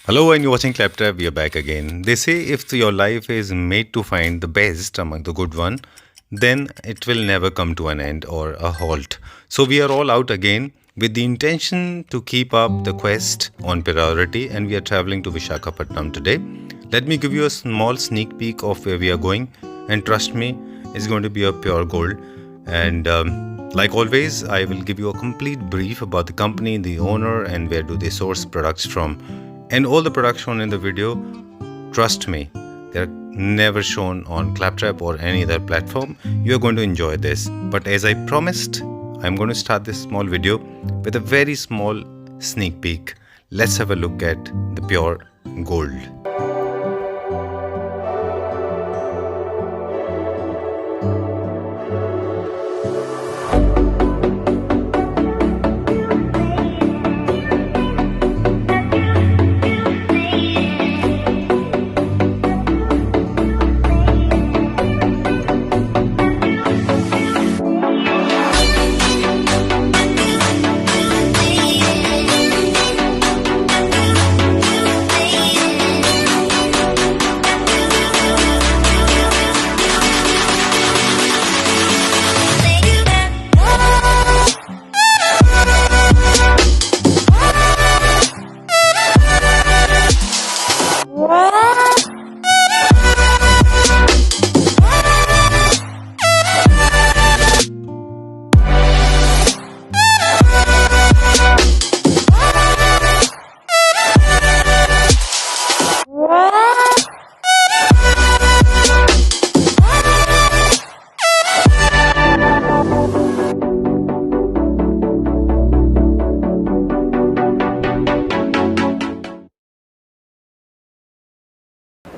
Hello, and you're watching Claptrap. We are back again. They say if your life is made to find the best among the good one, then it will never come to an end or a halt. So we are all out again with the intention to keep up the quest on priority, and we are traveling to Vishakhapatnam today. Let me give you a small sneak peek of where we are going, and trust me, it's going to be a pure gold. And like always, I will give you a complete brief about the company, the owner, and where do they source products from. And all the products shown in the video, trust me, they're never shown on Claptrap or any other platform. You are going to enjoy this. But as I promised, I'm going to start this small video with a very small sneak peek. Let's have a look at the pure gold.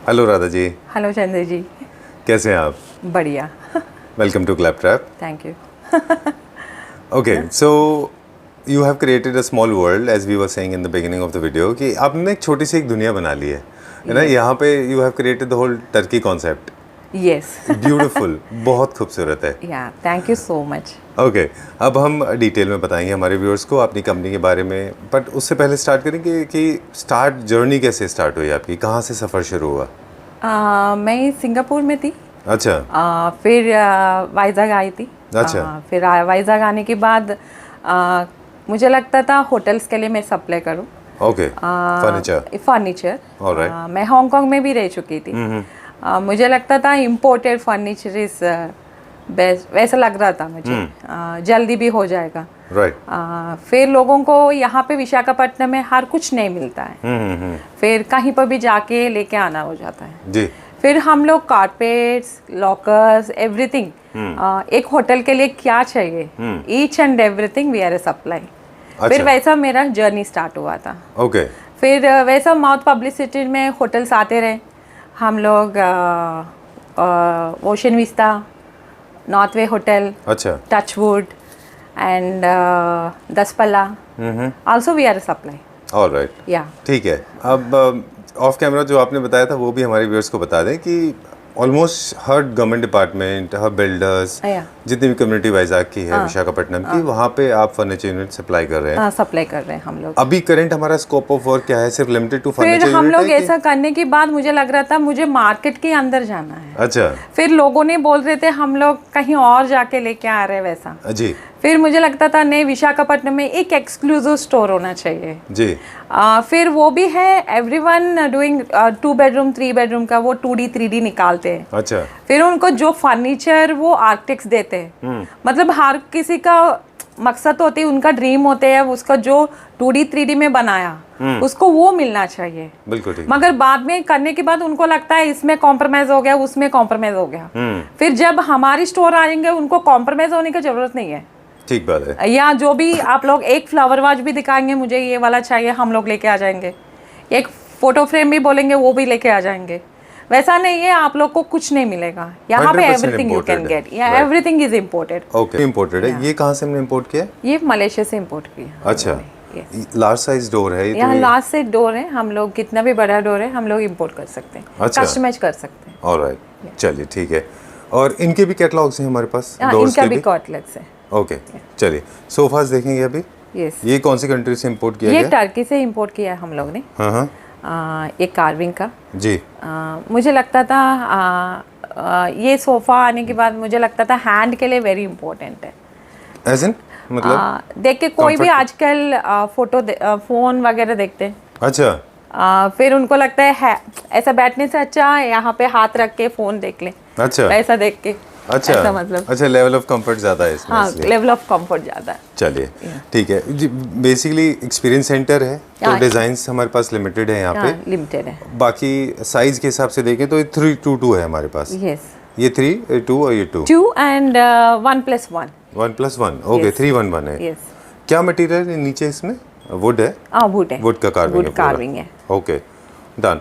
Hello Radha ji. Hello Chandra ji. कैसे हैं आप? बढ़िया। Welcome to Claptrap. Thank you. Okay, so you have created a small world as we were saying in the beginning of the video कि आपने एक छोटी सी एक दुनिया बना ली है ना। यहाँ पे you have created the whole Turkey concept. Yes. Beautiful, बहुत खूबसूरत है। Yeah thank you so much. Okay, अब हम डिटेल में बताएंगे हमारे व्यूअर्स को अपनी कंपनी के बारे में, बट उससे पहले स्टार्ट करेंगे कि स्टार्ट जर्नी कैसे स्टार्ट हुई आपकी, कहाँ से सफ़र शुरू हुआ? मैं सिंगापुर में थी। अच्छा। फिर वाइजैग आई थी। अच्छा। फिर वाइजैग आने के बाद मुझे लगता था होटल्स के लिए मैं सप्लाई करूँ। ओके। फर्नीचर। ऑलराइट। मैं हांगकांग में भी रह चुकी थी। मुझे लगता था इम्पोर्टेड फर्नीचर इज बेस्ट, वैसा लग रहा था मुझे। जल्दी भी हो जाएगा। राइट। फिर लोगों को यहाँ पे विशाखापट्टनम में हर कुछ नहीं मिलता है। फिर कहीं पर भी जाके लेके आना हो जाता है जी। फिर हम लोग कारपेट्स, लॉकर्स, एवरीथिंग, एक होटल के लिए क्या चाहिए, each and everything we are a supply. फिर वैसा मेरा जर्नी स्टार्ट हुआ था। ओके। फिर वैसा माउथ पब्लिसिटी में होटल्स आते रहे। हम लोग Ocean Vista, North Way hotel, अच्छा, Touchwood and Daspalla, also we are supply. Alright. Yeah ठीक है। अब ऑफ कैमरा जो आपने बताया था वो भी हमारे व्यूअर्स को बता दें कि ऑलमोस्ट हर गवर्नमेंट डिपार्टमेंट, हर बिल्डर्स, जितनी भी कम्युनिटी वाइजैग की है विशाखापट्टनम की, वहाँ पे आप फर्नीचर यूनिट सप्लाई कर रहे हैं। सप्लाई कर रहे हैं हम लोग। अभी करंट हमारा स्कोप ऑफ वर्क क्या है? सिर्फ लिमिटेड टू फर्नीचर फिर यूनिट? हम लोग ऐसा करने के बाद मुझे लग रहा था मुझे मार्केट के अंदर जाना है। अच्छा। फिर लोगों ने बोल रहे थे हम लोग कहीं और जाके लेके आ रहे हैं वैसा जी। फिर मुझे लगता था नहीं, विशाखापट्टनम में एक एक्सक्लूसिव स्टोर होना चाहिए जी। फिर वो भी है, एवरीवन डूइंग 2 बेडरूम 3 बेडरूम का वो 2D 3D निकालते हैं। अच्छा। फिर उनको जो फर्नीचर वो आर्किटेक्ट्स देते हैं। मतलब हर किसी का मकसद होती है, उनका ड्रीम होते है उसका जो 2D 3D में बनाया उसको वो मिलना चाहिए। बिल्कुल ठीक। मगर बाद में करने के बाद उनको लगता है इसमें कॉम्प्रोमाइज हो गया, उसमें कॉम्प्रोमाइज हो गया। फिर जब हमारी स्टोर आएंगे उनको कॉम्प्रोमाइज होने की जरूरत नहीं है। ठीक बात है। या जो भी आप लोग एक फ्लावर वाज भी दिखाएंगे, मुझे ये वाला चाहिए, हम लोग लेके आ जाएंगे। एक फोटो फ्रेम भी बोलेंगे, वो भी लेके आ जाएंगे। वैसा नहीं है आप लोग को कुछ नहीं मिलेगा यहाँ पे। एवरीथिंग यू कैन गेट, या everything is imported. Okay, imported है। ये कहाँ से हमने इम्पोर्ट किया? ये मलेशिया से इम्पोर्ट किया। अच्छा। लार्ज साइज डोर है ये? यहाँ लार्ज साइज डोर है। हम लोग कितना भी बड़ा डोर है हम लोग इम्पोर्ट कर सकते हैं। अच्छा। कस्टमाइज कर सकते हैं। ऑलराइट, चलिए ठीक है। और इनके भी कैटलॉग्स हैं हमारे पास? इनका भी कैटलॉग्स है। ओके, चलिए सोफास देखेंगे अभी। यस। ये कौन सी कंट्री से इंपोर्ट किया गया? ये टर्की से इंपोर्ट किया है हम लोग ने। एक कार्विंग का। जी। मुझे लगता था ये सोफ़ा आने के बाद मुझे लगता था हैंड के लिए वेरी इंपॉर्टेंट है। एज इन मतलब देख के कोई भी आजकल फ़ोन वगैरह देखते हैं। अच्छा। फिर उनको लगता है ऐसा बैठने से अच्छा यहाँ पे हाथ रख के फ़ोन देख ले। अच्छा। ऐसा देख के। अच्छा। ऐसा मतलब। अच्छा, लेवल ऑफ कंफर्ट ज़्यादा है इसमें। हाँ, लेवल ऑफ कंफर्ट ज़्यादा है। चलिए ठीक है जी। बेसिकली एक्सपीरियंस सेंटर है तो डिज़ाइंस हमारे पास लिमिटेड है यहाँ पे। लिमिटेड है। बाकी साइज के हिसाब से देखें तो 322 है हमारे पास। यस। ये 3, 2 और ये 2 एंड 1+1। 1+1 ओके। 311 है। यस। क्या मटेरियल है नीचे इसमें? वुड है? वुड है। वुड का कार्विंग है। कार्विंग है। Okay done.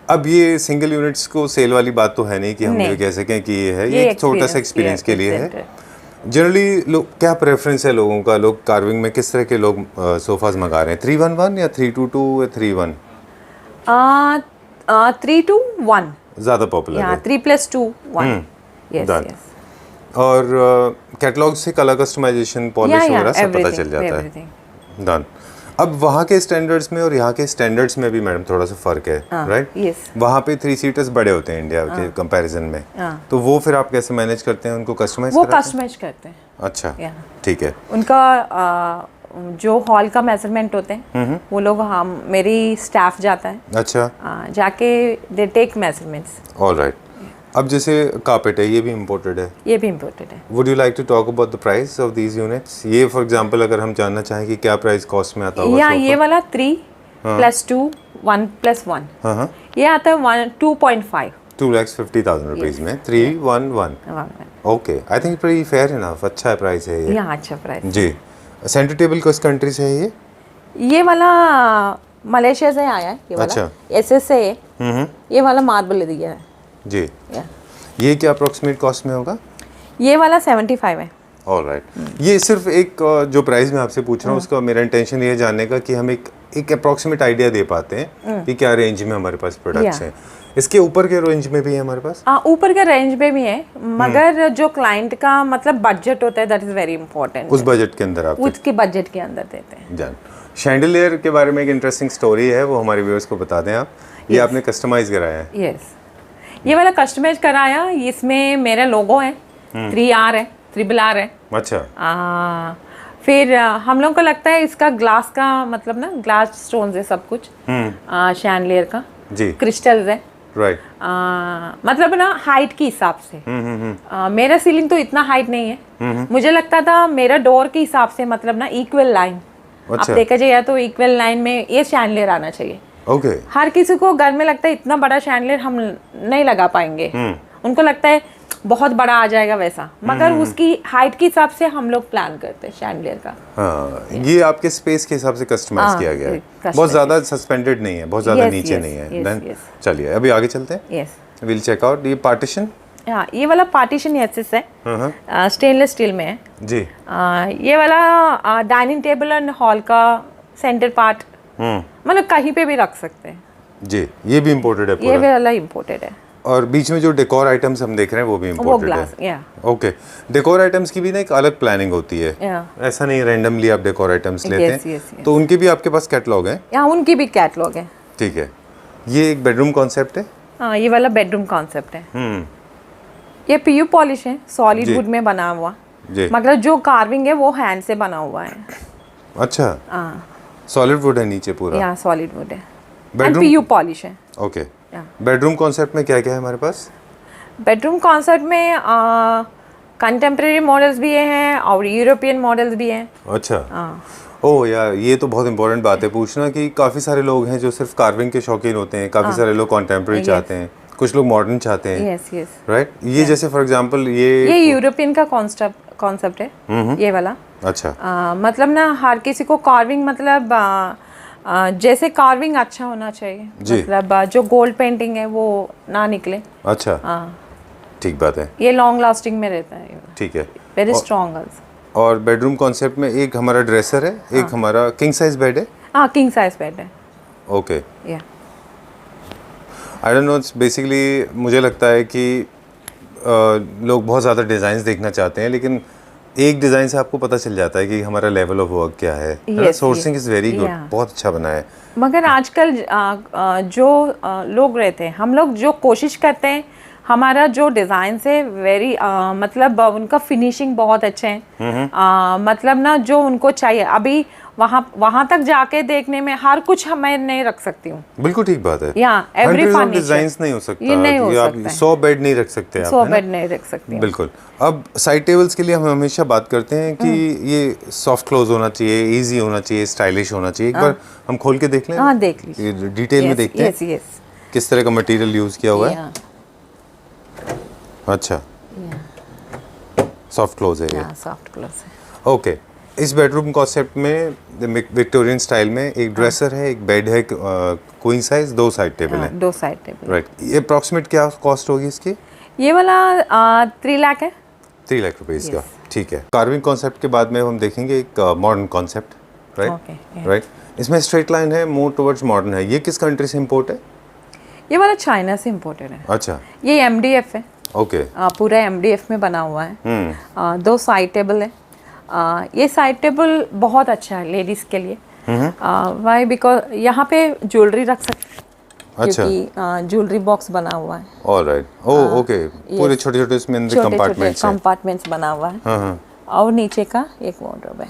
अब ये सिंगल यूनिट्स को सेल वाली बात तो है नहीं कि हम ये कह सकें कि ये है। ये एक छोटा सा एक्सपीरियंस के लिए है। जनरली लोग क्या प्रेफरेंस है लोगों का? लोग कार्विंग में किस तरह के लोग सोफाज मंगा रहे हैं? 311 या 322 या 31? 321 ज़्यादा पॉपुलर है। 3+2 1। Yes yes. और कैटलॉग से कलर कस्टमाइजेशन पॉलिश वगैरह सब पता चल जाता है। डन। अब वहाँ के स्टैंडर्ड्स में और यहाँ के स्टैंडर्ड्स में भी मैडम थोड़ा सा फर्क है, राइट? यस। वहाँ पे 3 सीटर्स बड़े होते हैं इंडिया के कंपैरिजन में। तो वो फिर आप कैसे मैनेज करते हैं उनको? कस्टमाइज करते हैं। अच्छा ठीक है। उनका जो हॉल का मेजरमेंट होते हैं वो लोग मेरी स्टाफ जाता है। अच्छा। जाके दे टेक मेजरमेंट्स। ऑलराइट। अब जैसे कार्पेट है, ये भी इम्पोर्टेड है। ये भी इम्पोर्टेड है। Would you like to talk about the price of these units? ये फॉर एग्जांपल अगर हम जानना चाहें कि क्या प्राइस कॉस्ट में आता होगा? ये वाला 3+2 1+1। हाँ। ये आता है 2.5। 2,50,000 रुपीज में 311। Okay, I think pretty fair enough. अच्छा प्राइस है ये। अच्छा प्राइस जी। सेंटर टेबल किस कंट्री से है ये? ये वाला मलेशिया से आया है। ये वाला अच्छा। SS से है। ये वाला मार्बल दिया है जी। ये क्या अप्रोक्सीमेट कॉस्ट में होगा? ये वाला 75 है। ऑलराइट। ये सिर्फ एक जो प्राइस मैं आपसे पूछ रहा हूँ उसका मेरा इंटेंशन ये जानने का कि हम एक अप्रोक्सीमेट आइडिया दे पाते हैं कि क्या रेंज में हमारे पास प्रोडक्ट्स हैं। इसके ऊपर के रेंज में भी है हमारे पास? ऊपर के रेंज में भी है, मगर जो क्लाइंट का मतलब बजट होता है दैट इज वेरी इंपॉर्टेंट। उस बजट के अंदर आप उसके बजट के अंदर देते हैं। जान। शैंडलियर के बारे में एक इंटरेस्टिंग स्टोरी है, वो हमारे व्यूअर्स को बता दें आप। ये आपने कस्टमाइज कराया है? यस। ये वाला कस्टमाइज कराया, इसमें मेरे लोगो है, 3R है, RRR है। अच्छा। फिर हम लोग को लगता है इसका ग्लास का मतलब ना ग्लास स्टोन्स है सब कुछ। शैंडलियर का जी। क्रिस्टल्स है। राइट। मतलब ना हाइट के हिसाब से। मेरा सीलिंग तो इतना हाइट नहीं है। मुझे लगता था मेरा डोर के हिसाब से मतलब ना इक्वल लाइन। अच्छा। आप देखा जाए तो इक्वल लाइन में ये शैंडलियर आना चाहिए। ओके। हर किसी को घर में लगता है इतना बड़ा शैंडलियर हम नहीं लगा पाएंगे। उनको लगता है बहुत बड़ा आ जाएगा वैसा, मगर उसकी हाइट के हिसाब से हम लोग प्लान करते हैं शैंडलियर का। हाँ, ये आपके स्पेस के हिसाब से कस्टमाइज किया गया है। बहुत ज़्यादा सस्पेंडेड नहीं है, बहुत ज़्यादा नीचे नहीं है। चलिए अभी आगे चलते हैं। यस। विल चेक आउट ये पार्टीशन। हाँ, ये वाला पार्टीशन SS है, स्टेनलेस स्टील में है जी। ये वाला डाइनिंग टेबल एंड हॉल का सेंटर पार्ट मतलब कहीं पे भी रख सकते हैं जी। ये भी इम्पोर्टेड है पूरा? ये वाला इम्पोर्टेड है। और बीच में जो डेकोर आइटम्स हम देख रहे हैं वो भी इम्पोर्टेड है? ओके। डेकोर आइटम्स की भी ना एक अलग प्लानिंग होती है। ऐसा नहीं रैंडमली आप डेकोर आइटम्स लेते हैं। तो उनके भी आपके पास कैटलॉग है? उनकी भी कैटलॉग है। ठीक है। ये एक बेडरूम कॉन्सेप्ट है? हाँ, ये वाला बेडरूम कॉन्सेप्ट है। ये PU पॉलिश है, सॉलिड वुड में बना हुआ, मगर जो कार्विंग है वो हैंड से बना हुआ है। अच्छा। सॉलिड वुड है नीचे पूरा? या सॉलिड वुड है। बेडरूम PU पॉलिश है। ओके। बेडरूम कॉन्सेप्ट में क्या क्या है हमारे पास? बेडरूम कॉन्सेप्ट में कंटेम्प्रेरी मॉडल्स भी हैं और यूरोपियन मॉडल्स भी हैं। अच्छा। ओह यार, ये तो बहुत इंपॉर्टेंट बात है पूछना कि काफ़ी सारे लोग हैं जो सिर्फ कार्विंग के शौकीन होते हैं, काफ़ी सारे लोग कंटेम्प्रेरी चाहते हैं, कुछ लोग मॉडर्न चाहते हैं। यस। राइट। ये जैसे फॉर एग्जांपल ये यूरोपियन का कॉन्सेप्ट है ये वाला। अच्छा। मतलब ना हर किसी को कार्विंग मतलब जैसे कार्विंग अच्छा होना चाहिए, मतलब जो गोल्ड पेंटिंग है वो ना निकले। अच्छा। ठीक बात है। ये लॉन्ग लास्टिंग में रहता है। ठीक है। Very strong. और बेडरूम कॉन्सेप्ट में एक हमारा ड्रेसर है, एक हमारा किंग साइज बेड है। हाँ, किंग साइज बेड है। Okay. I don't know, basically मुझे लगता है कि लोग बहुत ज़्यादा डिज़ाइंस देखना चाहते हैं, लेकिन एक डिज़ाइन से आपको पता चल जाता है कि हमारा लेवल ऑफ वर्क क्या है। सोर्सिंग इज़ वेरी गुड, बहुत अच्छा बना है। मगर आजकल जो लोग रहते हैं, हम लोग जो कोशिश करते हैं, हमारा जो डिज़ाइन से वेरी मतलब उनका फिनिशिंग बहुत अच्छे हैं। मतलब ना जो उनको चाहिए, अभी वहाँ तक जाके देखने में हर कुछ मैं नहीं रख सकती हूँ। बिल्कुल ठीक बात है। एवरी डिजाइन्स नहीं हो सकता, ये नहीं हो सकता, 100 बेड नहीं रख सकते आप, 100 बेड नहीं रख सकती। बिल्कुल। अब साइड टेबल्स के लिए हम हमेशा बात करते हैं कि ये सॉफ्ट क्लोज होना चाहिए, इजी होना चाहिए, स्टाइलिश होना चाहिए। एक बार हम खोल के देख लें। हाँ, देख लीजिए, डिटेल में देखते हैं किस तरह का मटेरियल यूज किया हुआ है। अच्छा, सॉफ्ट क्लोज है ये, सॉफ्ट क्लोज है। ओके। इस बेडरूम कॉन्सेप्ट में विक्टोरियन स्टाइल में एक ड्रेसर है, एक बेड है, क्वीन साइज, 2 साइड टेबल है। 2 साइड टेबल, राइट। ये अप्रॉक्सीमेट क्या कॉस्ट होगी इसकी? ये वाला 3 लाख है। 3 लाख रुपीस का, ठीक है। कार्विंग कॉन्सेप्ट के बाद में हम देखेंगे एक मॉडर्न कॉन्सेप्ट, राइट राइट। इसमें स्ट्रेट लाइन है, मोर टुवर्ड्स मॉडर्न है। ये किस कंट्री से इम्पोर्ट है? ये वाला चाइना से इम्पोर्टेड है। अच्छा, ये MDF है। ओके, पूरा MDF में बना हुआ है। 2 साइड टेबल है। ये साइड टेबल बहुत अच्छा है लेडीज के लिए। वाई बिकॉज यहाँ पे ज्वेलरी रख सकते हैं, क्योंकि ज्वेलरी बॉक्स बना हुआ है। Alright, oh okay. पूरे छोटे-छोटे इसमें अंदर कंपार्टमेंट्स हैं। कंपार्टमेंट्स बना हुआ है। और नीचे का एक वार्डरोब है।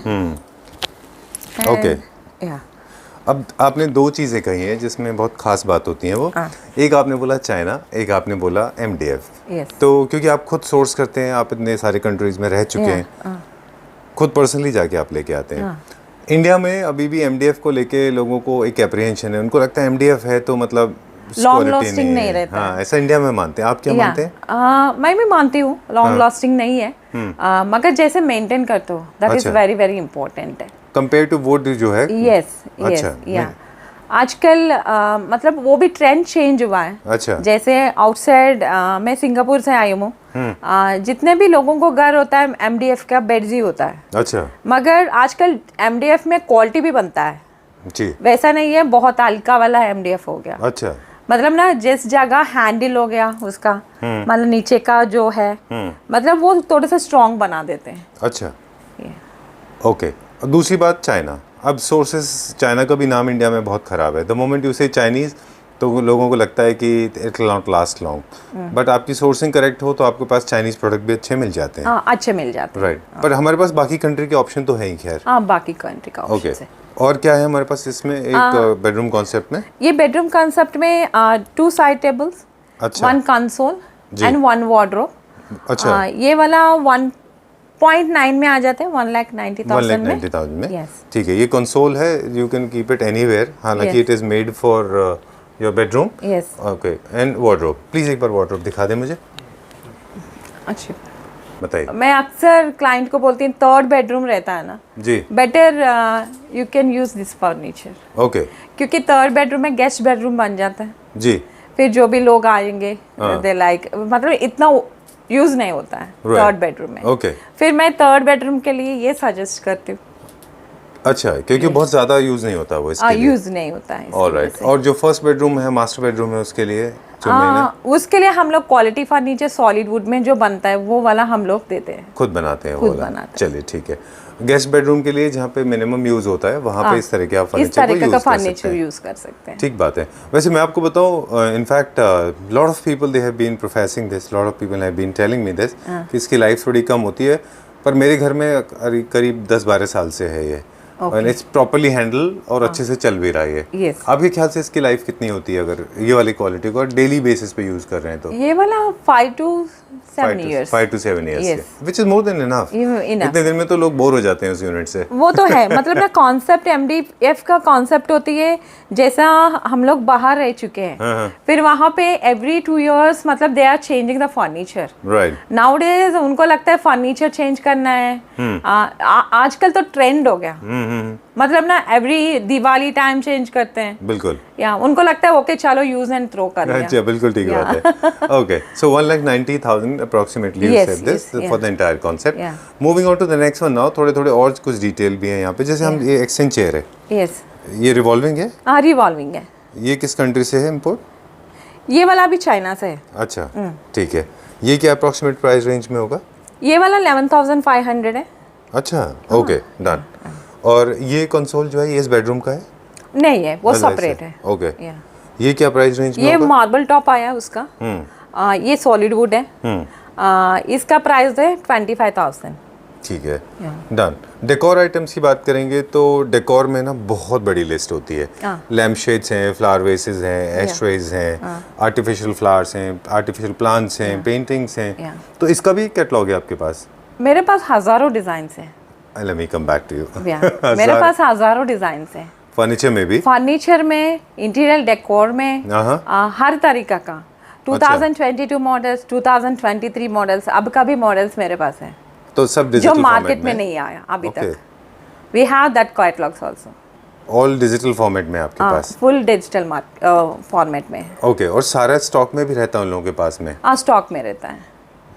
ओके। अब आपने 2 चीज़ें कही हैं जिसमें बहुत खास बात होती है। वो एक आपने बोला चाइना, एक आपने बोला MDF। तो क्योंकि आप खुद सोर्स करते हैं, आप इतने सारे कंट्रीज में रह चुके हैं, खुद पर्सनली जाके आप लेके आते हैं। इंडिया में अभी भी MDF को लेके लोगों को एक एप्रीहेंशन है, उनको लगता है MDF है तो मतलब लॉन्ग लास्टिंग नहीं रहता। हाँ, ऐसा इंडिया में मानते हैं। आप क्या मानते हैं? मैं भी मानती हूँ लॉन्ग लास्टिंग नहीं है, मगर जैसे मेंटेन करते हो, that is very very important है कंपेयर टू वुड जो है। यस यस, आजकल मतलब वो भी ट्रेंड चेंज हुआ है। अच्छा, जैसे आउटसाइड मैं सिंगापुर से आई हूँ, जितने भी लोगों को घर होता है MDF का बेड्स ही होता है। अच्छा, मगर आजकल MDF में क्वालिटी भी बनता है जी, वैसा नहीं है, बहुत हल्का वाला MDF हो गया। अच्छा, मतलब ना जिस जगह हैंडल हो गया उसका, मतलब नीचे का जो है, मतलब वो थोड़ा सा स्ट्रॉन्ग बना देते हैं। अच्छा, ओके। दूसरी बात चाइना। अब सोर्सेस, चाइना का भी नाम इंडिया में बहुत ख़राब है। द मोमेंट यू से चाइनीज़ तो लोगों को लगता है कि it will not last long, but आपकी सोर्सिंग करेक्ट हो तो आपके पास चाइनीज़ प्रोडक्ट भी अच्छे मिल जाते हैं। अच्छे मिल जाते हैं, राइट। पर हमारे पास बाकी कंट्री के ऑप्शन तो है ही, खैर। बाकी कंट्री का ऑप्शन है। और क्या है हमारे पास इसमें एक बेडरूम कॉन्सेप्ट में? ये बेडरूम कॉन्सेप्ट में 2 side tables, 1 console and 1 wardrobe. अच्छा, ये वाला 1.9 में आ जाते हैं, 1,90,000 में। ठीक है। ये कंसोल है, you can keep it anywhere, हालांकि it is made for your bedroom. Yes, okay. And wardrobe, please एक बार वार्डरोब दिखा दे मुझे। अच्छा, बताइए। मैं अक्सर क्लाइंट को बोलती हूँ, 3rd बेडरूम रहता है ना जी, better you can use this furniture. Okay, क्योंकि 3rd बेडरूम में गेस्ट बेडरूम बन जाता है जी। फिर जो भी लोग आएंगे दे लाइक, मतलब इतना यूज नहीं होता है 3rd बेडरूम में। ओके। फिर मैं 3rd बेडरूम के लिए ये सजेस्ट करती हूँ। अच्छा, क्योंकि बहुत ज़्यादा यूज़ नहीं होता वो इसके लिए। यूज नहीं होता है। ऑलराइट। और जो फर्स्ट बेडरूम है, मास्टर बेडरूम है, उसके लिए उसके लिए हम लोग क्वालिटी फर्नीचर सॉलिड वुड में जो बनता है वो वाला हम लोग देते हैं, खुद बनाते हैं, खुद बनाते हैं। चलिए ठीक है। गेस्ट बेडरूम के लिए जहाँ पे मिनिमम यूज होता है वहाँ पे इस तरह के आप फर्नीचर यूज कर सकते हैं। ठीक बात है। वैसे मैं आपको बताऊँ, in fact lot of people they have been professing this, lot of people have been telling me this कि इसकी लाइफ थोड़ी कम होती है, पर मेरे घर में करीब 10-12 साल से है ये, और इट्स प्रॉपर्ली हैंडल और अच्छे से चल भी रहा है ये। आपके ख्याल से इसकी लाइफ कितनी होती है अगर ये वाली क्वालिटी को डेली बेसिस पे यूज कर रहे हैं तो? ये वाला 5 to 7 years, 5 to 7 years, which is more than enough। इतने दिन में तो लोग बोर हो जाते हैं उस यूनिट से। वो तो है, मतलब ना कॉन्सेप्ट MDF का कॉन्सेप्ट होती है, जैसा हम लोग बाहर रह चुके हैं, फिर वहाँ पे every 2 years मतलब they are changing the furniture. Right. Nowadays उनको लगता है फर्नीचर चेंज करना है। आजकल तो ट्रेंड हो गया, मतलब ना एवरी दिवाली टाइम चेंज करते हैं। बिल्कुल। या उनको लगता है ओके चलो यूज एंड थ्रो कर लिया। अच्छा, बिल्कुल ठीक बात है। Okay, so 1,90,000 approximately you said this for the entire concept। Moving on to the next one now, थोड़े और कुछ डिटेल भी है यहाँ पे, जैसे हम ये एक्सचेंज चेयर है। यस, ये रिवॉल्विंग है? हाँ, रिवॉल्विंग है। ये किस कंट्री से है इम्पोर्ट? ये वाला भी चाइना से है। अच्छा, ठीक है। ये क्या अप्रोक्सीमेट प्राइस रेंज में होगा? ये वाला 11,500 है। अच्छा, ओके, डन। और ये कंसोल जो है ये इस बेडरूम का है? नहीं है, वो अलग से? सेपरेट है। ओके। या ये क्या प्राइस रेंज में ये होगा? मार्बल टॉप आया है उसका। ये सॉलिड वुड है। इसका प्राइस है 25,000। ठीक है, डन। डेकोर आइटम्स की बात करेंगे तो डेकोर में ना बहुत बड़ी लिस्ट होती है। लैम्प शेड्स हैं, फ्लावर वेसेस हैं, एस्ट्रेज हैं, आर्टिफिशियल फ्लावर्स हैं, आर्टिफिशियल प्लांट्स हैं, पेंटिंग्स हैं। तो इसका भी कैटलॉग है आपके पास? मेरे पास हजारों डिजाइन हैं। Let me come back to you. मेरे पास हजारों डिजाइन हैं। फर्नीचर में भी? फर्नीचर में, इंटीरियर डेकोर में, हर तरीका का। 2022 मॉडल्स, 2023 मॉडल्स, अब का भी मॉडल्स मेरे पास है। तो सब डिजिटल जो मार्केट में नहीं आया अभी Okay. तक। We have that catalogues also. All digital format में आपके पास? फुल डिजिटल फॉर्मेट में। ओके, और सारा स्टॉक में भी रहता है उन लोगों के पास में? स्टॉक में रहता है।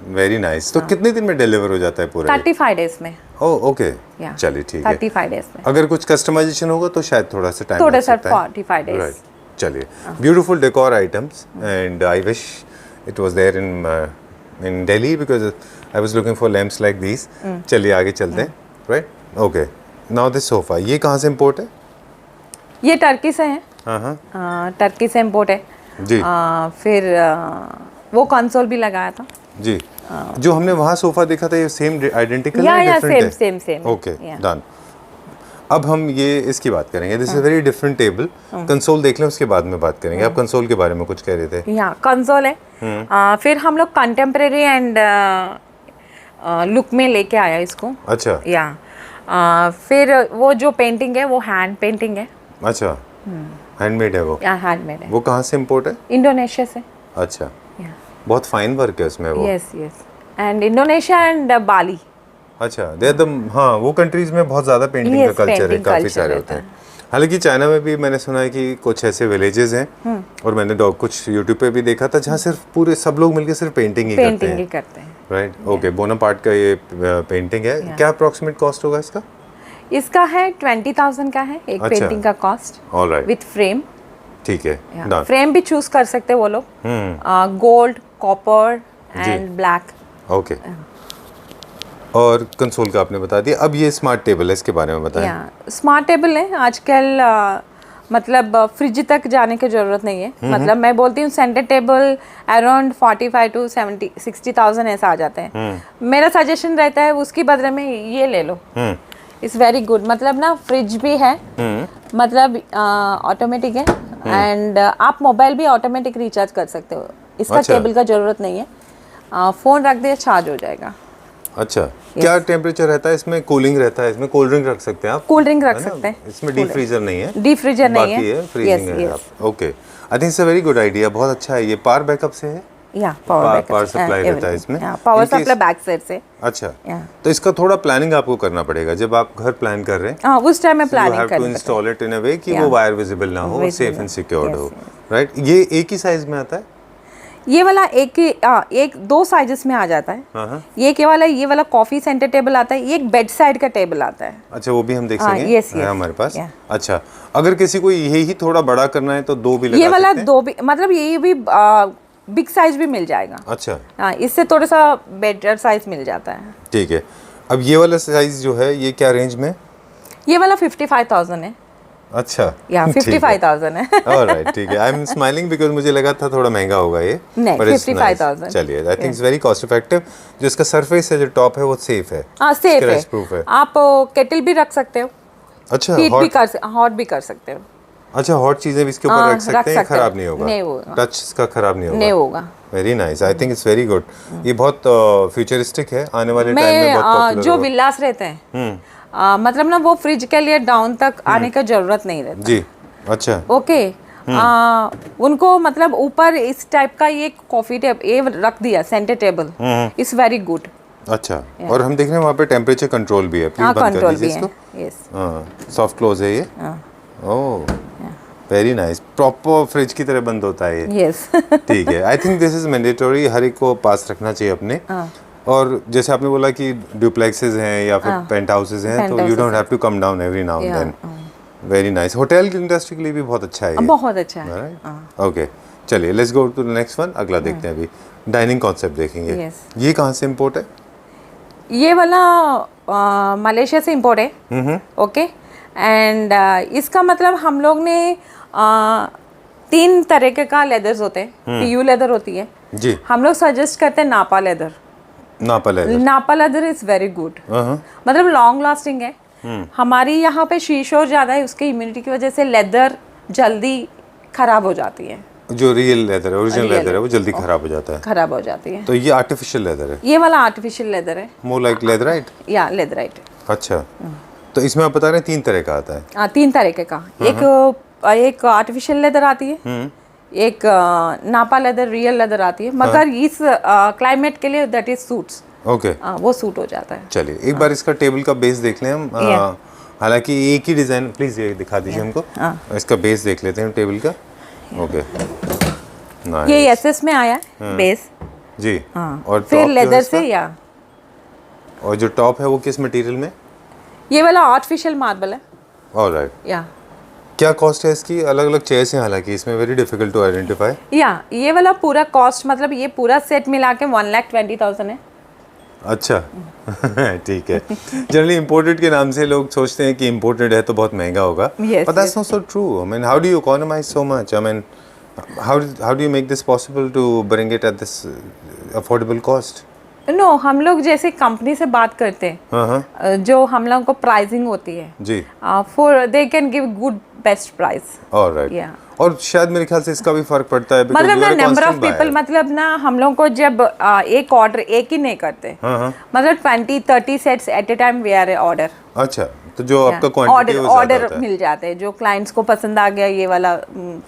Very nice. तो कितने दिन में डिलीवर हो जाता है पूरा? 35 डेज में। ओह ओके, चलिए ठीक है। 35 डेज में। अगर कुछ कस्टमाइजेशन होगा तो शायद थोड़ा सा टाइम थोड़ा लग सा सकता है। 45 डेज। राइट, चलिए। Beautiful decor items and I wish it was there in Delhi because I was looking for lamps like these. चलिए आगे चलते हैं। Right, okay. Now this sofa, ये कहाँ से इंपोर्ट है? ये टर्की से है। हाँ, टर्की से इंपोर्ट है जी। फिर वो कंसोल भी लगाया था जी। जो हमने वहाँ सोफा देखा था ये सेम आइडेंटिकल या है, डिफरेंट है? सेम। Okay, done. अब हम ये इसकी बात करेंगे। This is very different table. Console देख लें उसके बाद में बात करेंगे। आप कंसोल के बारे में कुछ कह रहे थे? या कंसोल है। फिर हम लोग कंटेम्प्रेरी एंड लुक में लेके आया इसको। अच्छा। या फिर वो जो पेंटिंग है वो हैंड पेंटिंग है। अच्छा, हैंडमेड है वो? या हैंडमेड है। वो कहाँ से इंपोर्ट है? इंडोनेशिया से। अच्छा, बहुत फाइन वर्क है उसमें वो? Yes yes, and Indonesia and Bali. अच्छा, दे द हाँ, वो कंट्रीज में बहुत ज़्यादा पेंटिंग Yes, का कल्चर है, painting काफ़ी culture सारे रहता होते हैं। हालांकि चाइना में भी मैंने सुना है कि कुछ ऐसे विलेजेस हैं और मैंने कुछ यूट्यूब पे भी देखा था जहाँ सिर्फ पूरे सब लोग मिलकर सिर्फ पेंटिंग ही करते हैं। करते हैं। Right, okay. बोनापार्ट का ये पेंटिंग है। क्या अप्रोक्सीमेट कॉस्ट होगा इसका? इसका है 20,000 का है एक अच्छा। पेंटिंग का कॉस्ट। Alright, with frame. ठीक है, डन। फ्रेम भी चूज कर सकते हैं वो लोग, gold, copper and black. Okay. और कंसोल का आपने बता दिया। अब ये स्मार्ट टेबल है, इसके बारे में बताएं। स्मार्ट टेबल है आजकल। मतलब फ्रिज तक जाने की जरूरत नहीं है। मतलब मैं बोलती हूँ सेंटर टेबल अराउंड 45 to 60,000 ऐसा आ जाते हैं। मेरा सजेशन रहता है उसकी बदले में ये ले लो। It's very good. मतलब ना फ्रिज भी है, मतलब ऑटोमेटिक है एंड आप मोबाइल भी ऑटोमेटिक रिचार्ज कर सकते हो। इसका केबल का जरूरत नहीं है। फोन रख दे चार्ज हो जाएगा। अच्छा, क्या टेम्परेचर रहता है इसमें? कूलिंग रहता है इसमें? कोल्ड ड्रिंक रख सकते हैं आप? कोल्ड ड्रिंक रख सकते हैं। इसमें डीप फ्रीजर नहीं है? डीप फ्रीजर नहीं है, बाकी है फ्रीजिंग है आप। Okay, I think it's a very good idea, बहुत अच्छा है। ये पावर बैकअप से है? या पावर सप्लाई रहता है इसमें? पावर सप्लाई बैक साइड से। अच्छा, तो इसका थोड़ा प्लानिंग आपको करना पड़ेगा जब आप घर प्लान कर रहे हैं। हाँ, उस टाइम में प्लानिंग करना है। इंस्टॉल इट इन अ वे कि वो वायर विजिबल ना हो, सेफ एंड सिक्योर्ड हो। राइट, ये एक ही साइज में आता है? ये वाला एक दो साइजेस में आ जाता है। ये वाला कॉफी सेंटर टेबल आता है, एक बेड साइड का टेबल आता है। अच्छा, वो भी हम देख सकेंगे? यस है हमारे पास। अच्छा, अगर किसी को यही थोड़ा बड़ा करना है तो दो भी लगा सकते हैं? ये वाला दो भी, मतलब ये भी बिग साइज भी मिल जाएगा। अच्छा, हाँ, इससे थोड़ा सा बेटर साइज मिल जाता है। ठीक है। अब ये वाला साइज जो है ये क्या रेंज में? ये वाला 55,000 है। अच्छा, या 55,000 है। ऑलराइट, ठीक है। आई एम स्माइलिंग बिकॉज़ मुझे लगा था थोड़ा महंगा होगा ये। नहीं, 55,000। चलिए, I think it's very cost effective. जो इसका सरफेस है, जो टॉप है, वो सेफ है। हाँ, सेफ है। प्रूफ है। आप केटल भी रख सकते हो। अच्छा, हॉट भी कर सकते हो। अच्छा, हॉट चीजें भी इसके ऊपर रख सकते हैं, खराब नहीं होगा? नहीं होगा। टच इसका खराब नहीं होगा? नहीं होगा। Very nice, I think it's very good. ये बहुत फ्यूचरिस्टिक है, आने वाले टाइम में बहुत पॉपुलर जो विलास रहते हैं, मतलब ना वो फ्रिज के लिए डाउन तक आने का जरूरत नहीं रहता जी। अच्छा, ओके। उनको मतलब ऊपर इस टाइप का ये कॉफी टेब ये रख दिया centre table, it's very good. अच्छा, और हम देख रहे हैं वहाँ पे टेम्परेचर कंट्रोल भी है। प्लीज बंद कर दीजिए इसको। यस, सॉफ्ट क्लोज है ये। Oh, very nice. Proper fridge की तरह बंद होता है ये। यस। ठीक है, I think this is mandatory, हर एक को पास रखना चाहिए अपने। और जैसे आपने बोला कि डुप्लेक्सेस हैं या फिर पेंट हाउसेस हैं, तो you don't have to come down every now and then. Very nice. Hotel की इंडस्ट्री के लिए भी बहुत अच्छा है ये। बहुत अच्छा है। ओके, चलिए let's go to the next one. अगला देखते हैं। अभी डाइनिंग कॉन्सेप्ट देखेंगे। ये कहाँ से इंपोर्ट है? ये वाला मलेशिया से इम्पोर्ट है। ओके। एंड इसका मतलब हम लोग ने 3 तरीके का लेदर्स होते हैं। पीयू लेदर होती है जी। हम लोग सजेस्ट करते हैं नापा लेदर। नापा लेदर इज वेरी गुड, मतलब लॉन्ग लास्टिंग है। हमारी यहाँ पे शीशोर ज़्यादा है, उसके इम्यूनिटी की वजह से लेदर जल्दी खराब हो जाती है। जो रियल लेदर है, ओरिजिनल लेदर है, वो जल्दी खराब हो जाता है। खराब हो जाती है। तो ये आर्टिफिशियल लेदर है? ये वाला आर्टिफिशियल लेदर है। More like leatherette? या लेदराइट। अच्छा। तो इसमें आप बता रहे हैं 3 तरह का आता है? 3 तरीके का। एक आर्टिफिशियल लेदर आती है, एक नापा लेदर रियल लेदर आती है, मगर इस क्लाइमेट के लिए दैट इज सूट्स। ओके। वो सूट हो जाता है। चलिए एक बार इसका टेबल का बेस देख लें हम। हालांकि एक ही डिजाइन, प्लीज ये दिखा दीजिए हमको। इसका बेस देख लेते हैं टेबल का। ओके। ये एसएस में आया है बेस जी। और फिर लेदर से और जो टॉप है वो किस मटेरियल में? ये वाला आर्टिफिशियल मार्बल है। ऑलराइट। क्या कॉस्ट है इसकी? अलग अलग चेयर्स हैं, हालांकि इसमें वेरी डिफिकल्ट टू आइडेंटिफाई। ये वाला पूरा कॉस्ट, मतलब ये पूरा सेट मिला के 1,20,000 है। अच्छा। ठीक है। जनरली इंपोर्टेड के नाम से लोग सोचते हैं कि इंपोर्टेड है तो बहुत महंगा होगा, but that's not so true. I mean, how do you economise so much? I mean, how do you make this possible to bring it at this affordable cost? No, हम लोग जैसे कंपनी से बात करते हैं, जो हम लोगों को प्राइसिंग होती है जी, for they can give good best price. Alright. और शायद मेरे ख्याल से इसका भी फर्क पड़ता है, मतलब ना नंबर ऑफ पीपल, मतलब ना हम लोग को जब एक ऑर्डर एक ही नहीं करते, मतलब 20-30 sets at a time we are order. अच्छा, तो जो आपका क्वांटिटी ऑर्डर मिल जाते हैं, जो क्लाइंट्स को पसंद आ गया ये वाला,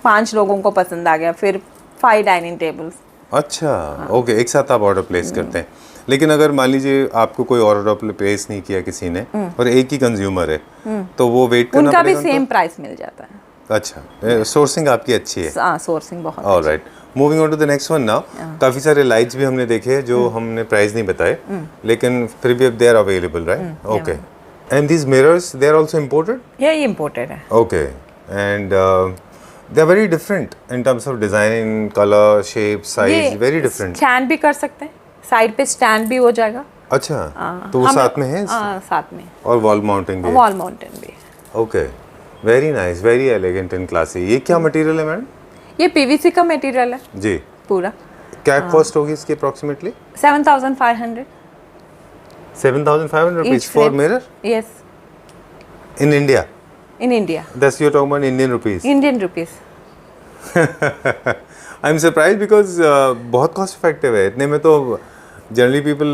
5 लोगों को पसंद आ गया, फिर 5 डाइनिंग टेबल्स। अच्छा, ओके, एक साथ आप ऑर्डर प्लेस करते हैं। लेकिन अगर मान लीजिए आपको कोई ऑर्डर प्लेस नहीं किया किसी ने और एक ही कंज्यूमर है, तो वो वेट करना पड़ेगा, उनका भी सेम प्राइस मिल जाता है। अच्छा, सोर्सिंग आपकी अच्छी है। सोर्सिंग बहुत। Alright, moving on to the next one now. काफी सारे लाइट्स भी हमने देखे जो हमने प्राइस नहीं बताए, लेकिन फिर भी अब they are available, right? Okay. And these mirrors, they are also imported? ये इंपोर्टेड है। Okay. And they are very different in terms of design, colour, shape, size, very different. Stand भी कर सकते हैं, साइड पे स्टैंड भी हो जाएगा। अच्छा, तो वो साथ में है? साथ में। और वॉल माउंटिंग भी? वॉल माउंटिंग भी। Okay, very nice, very elegant and classy. ये क्या मटेरियल है मैडम? ये पीवीसी का मटेरियल है जी पूरा। क्या कॉस्ट होगी इसकी approximately? 7,500। 7,500 rupees for mirror? Yes. In India? In India. That's you're talking about Indian rupees? Indian rupees. I'm surprised because बहुत cost effective है। इतने में तो generally people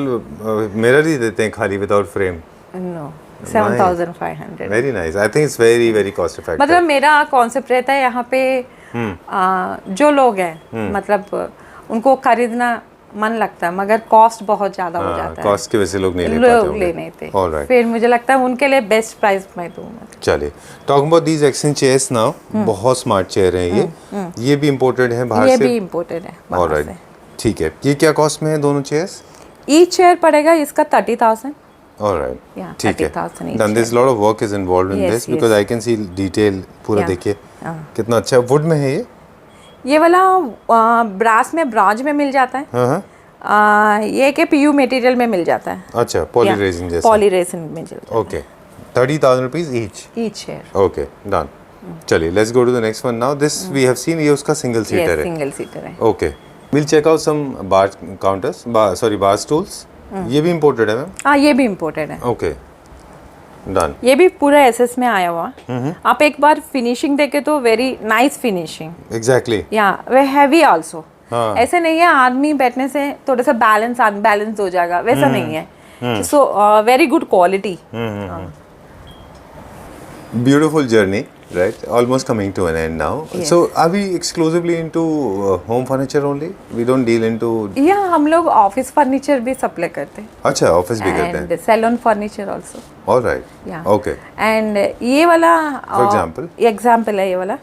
mirror ही देते हैं खाली without frame. No. 7,500. Very nice. I think it's very very cost effective. मतलब मेरा कॉन्सेप्ट रहता है यहाँ पे जो लोग हैं, मतलब उनको खरीदना मन लगता है, मगर कॉस्ट बहुत ज्यादा हो जाता है। कॉस्ट की वजह से लोग नहीं ले पाते होंगे। नहीं थे। Alright. फिर मुझे लगता है उनके लिए बेस्ट प्राइस मैं दूंगा। चलिए, talking about these exchange chairs now, बहुत स्मार्ट चेयर हैं ये भी इंपोर्टेड है बाहर से? ये भी इंपोर्टेड है बाहर से। ठीक है, ये क्या कॉस्ट में है दोनों चेयर्स? ईच चेयर पड़ेगा इसका 30,000। ऑलराइट, ठीक है। Then this lot of work is involved in this because I can see detail पूरा। देखिए कितना अच्छा वुड में है ये वाला ब्रास में, ब्रॉन्ज में मिल जाता है। ये के पीयू मटेरियल में मिल जाता है। अच्छा, पॉली रेजिन जैसा? पॉली रेजिन में मिल जाता है। Okay, 30,000 rupees each chair. Okay, done. चलिए, let's go to the next one now. This we have seen, ये उसका सिंगल सीटर है। सिंगल सीटर है। Okay, will check out some bar counters, sorry bar stools. ये भी imported है ma'am? हाँ, ये भी इंपोर्टेड है। Okay, done. ये भी पूरा एसएस में आया हुआ। आप एक बार फिनिशिंग देखे तो वेरी नाइस फिनिशिंग। एग्जैक्टली। या वे हैवी आल्सो। ऐसे नहीं है आदमी बैठने से थोड़ा सा बैलेंस अनबैलेंस हो जाएगा, वैसा नहीं है। So very good quality. Beautiful journey, right? Almost coming to an end now. Yes. So, are we exclusively into home furniture only? We don't deal into? Yeah, हम लोग ऑफिस फर्नीचर भी supply करते हैं। अच्छा, ऑफिस भी करते हैं। And salon furniture also. All right. Yeah. Okay. And ये वाला For example? एग्जाम्पल है ये वाला।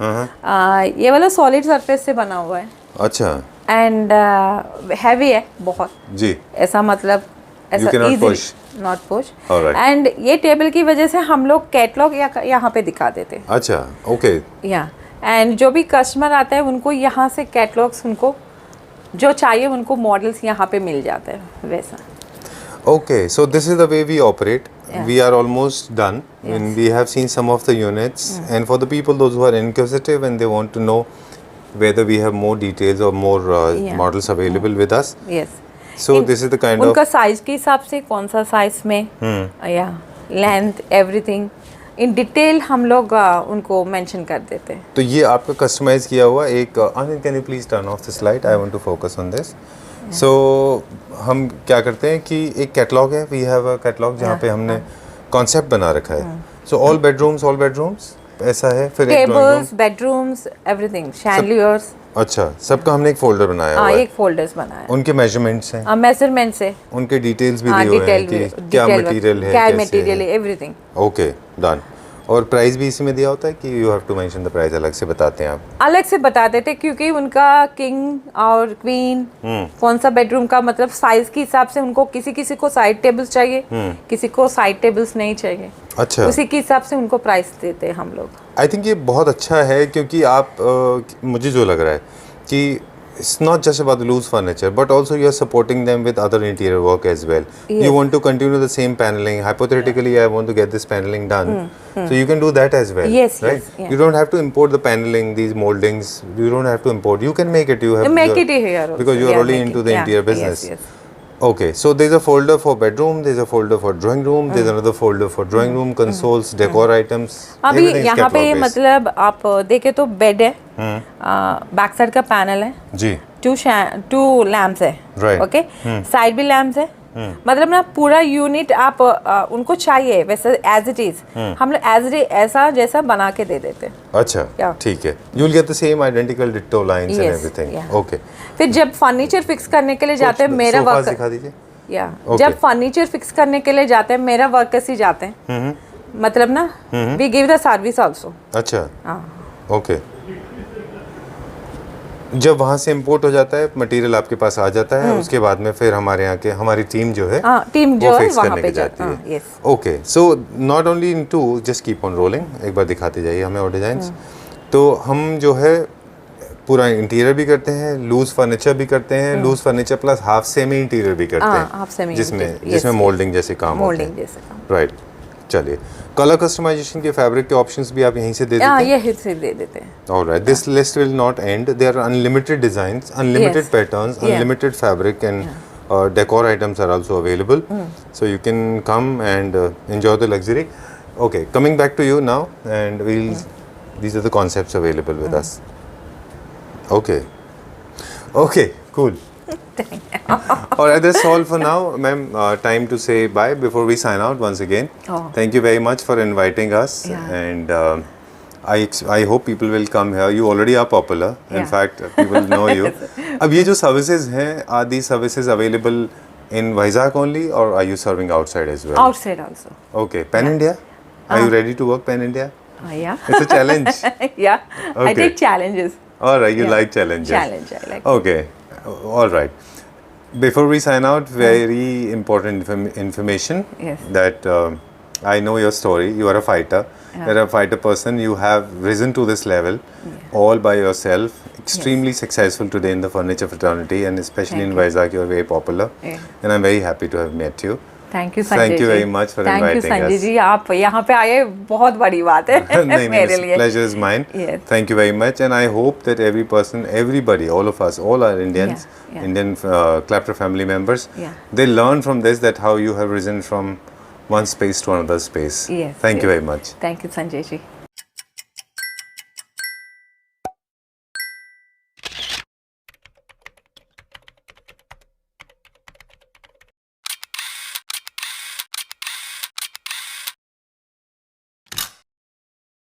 ये वाला सॉलिड सरफेस से बना हुआ है। अच्छा। And हैवी है बहुत। जी। ऐसा मतलब ऐसा easy नॉट पुश। एंड ये टेबल की वजह से हम लोग कैटलॉग यहाँ पे दिखा देते हैं। अच्छा, ओके। या एंड जो भी कस्टमर आता है उनको यहाँ से कैटलॉग्स, उनको जो चाहिए उनको मॉडल्स यहाँ पे मिल जाते हैं वैसा। Okay, so this is the way we operate. Yeah. We are almost done. And we have seen some of the units. And for the people, those who are inquisitive and they want to know whether we have more details or more Yeah. models available with us. Yes So this is the kind उनका of. Size के हिसाब से कौन सा size में या length everything in detail हम लोग उनको मेंशन कर देते हैं. तो ये आपका कस्टमाइज किया हुआ एक Anil can you please turn off this light I want to focus on this. So हम क्या करते हैं कि एक कैटलॉग है, वी हैव अ कैटलॉग जहाँ पे हमने कॉन्सेप्ट बना रखा है. सो ऑल बेडरूम्स ऐसा है. फिर एक drawing tables bedrooms everything chandeliers. Room. अच्छा, सबका हमने एक फोल्डर बनाया हुआ हाँ है. एक फोल्डर्स बनाया उनके मेजरमेंट्स हैं, है मेजरमेंट से. उनके डिटेल्स भी हाँ दिए हुए हैं डिटेल कि क्या मटेरियल है, क्या कैसे मटेरियल है. है एवरीथिंग. Okay done. और प्राइस भी इसी में दिया होता है कि you have to mention the price अलग से बताते हैं आप? अलग से बता देते क्योंकि उनका किंग और क्वीन कौन सा बेडरूम का मतलब साइज के हिसाब से उनको किसी को साइड टेबल्स चाहिए, किसी को साइड टेबल्स नहीं चाहिए. अच्छा, उसी के हिसाब से उनको प्राइस देते हैं हम लोग. आई थिंक ये बहुत अच्छा है क्योंकि आप मुझे जो लग रहा है कि it's not just about the loose furniture but also you are supporting them with other interior work as well. Yes. You want to continue the same paneling. Hypothetically, I want to get this paneling done. So you can do that as well. Yes, right? yes, yeah. You don't have to import the paneling, these moldings. You don't have to import. You can make it. You have Make your- it here also. because you are Yeah, already make into it. the Yeah, interior business. Yes, yes. Okay, so there's a folder for bedroom, there's a folder for drawing room, there's another folder for drawing room, consoles, decor items. अभी everything is यहाँ पे catalog based. मतलब आप देखे तो bed है, back side का panel है, जी. टू लैम्प्स है. Right. ओके साइड भी लैम्प्स है. मतलब ना पूरा यूनिट आप उनको चाहिए वैसे एज इट इज हम लोग एज इट ऐसा जैसा बना के दे देते हैं. अच्छा, Yeah. ठीक है. You will get the same identical ditto lines and Yes, everything. yeah. Okay. फिर जब फर्नीचर फिक्स करने के लिए जाते हैं मेरा Sofas वर्क दिखा दीजिए. या Okay. जब फर्नीचर फिक्स करने के लिए जाते हैं मेरा वर्कर्स ही जाते हैं. मतलब ना we give the service also. अच्छा. हाँ ओके. जब वहाँ से इंपोर्ट हो जाता है मटेरियल आपके पास आ जाता है, उसके बाद में फिर हमारे यहाँ के हमारी टीम जो है टीम जो वो है फिक्स वहाँ करने पे की जाती है. Yes. Okay, so not only in to just keep on rolling. एक बार दिखाते जाइए हमें और डिजाइंस. तो हम जो है पूरा इंटीरियर भी करते हैं, लूज फर्नीचर भी करते हैं, loose furniture plus half semi interior भी करते हैं, हाफ सेमी जिसमें मोल्डिंग जैसे काम होते मोल्डिंग हैं. जैसे काम. राइट. चलिए, कलर कस्टमाइजेशन के फैब्रिक के ऑप्शंस भी आप यहीं से दे देते हाँ हैं. ये हिट से दे देते हैं. Alright, this list will not end. There are unlimited designs, unlimited Yes. patterns, Yeah. unlimited fabric, and decor items are also available. So you can come and enjoy the luxury. Okay, coming back to you now, and these are the concepts available with us. Okay. Okay, cool. Alright, that's all for now, ma'am. Time to say bye before we sign out once again. Oh. Thank you very much for inviting us, Yeah. and I hope people will come here. You already are popular. In Yeah. fact, people know you. अब ये जो services हैं, are these services available in Vizag only, or are you serving outside as well? Outside also. Okay, Pan India. Are you ready to work Pan India? Yeah. It's a challenge. Yeah. I Okay. take challenges. All right, you Yeah. like challenges. Challenge I like. Okay, all right. Before we sign out, very important information Yes. that I know your story. You are a fighter. You're a fighter person. You have risen to this level all by yourself. Extremely successful today in the furniture fraternity, and especially in Vizag, you are very popular. Yeah. And I'm very happy to have met you. Thank you Sanjay ji. Thank you very much for Thank you inviting Sanjay us. जी, आप यहाँ पे आए बहुत बड़ी बात है नहीं, मेरे लिए. pleasure is mine. Yes. Thank you very much, and I hope that every person, everybody, all of us, all our Indians, Yeah, yeah. Indian Clapter family members, Yeah. they learn from this that how you have risen from one space to another space. Yes, Thank you yes. very much. Thank you Sanjay ji.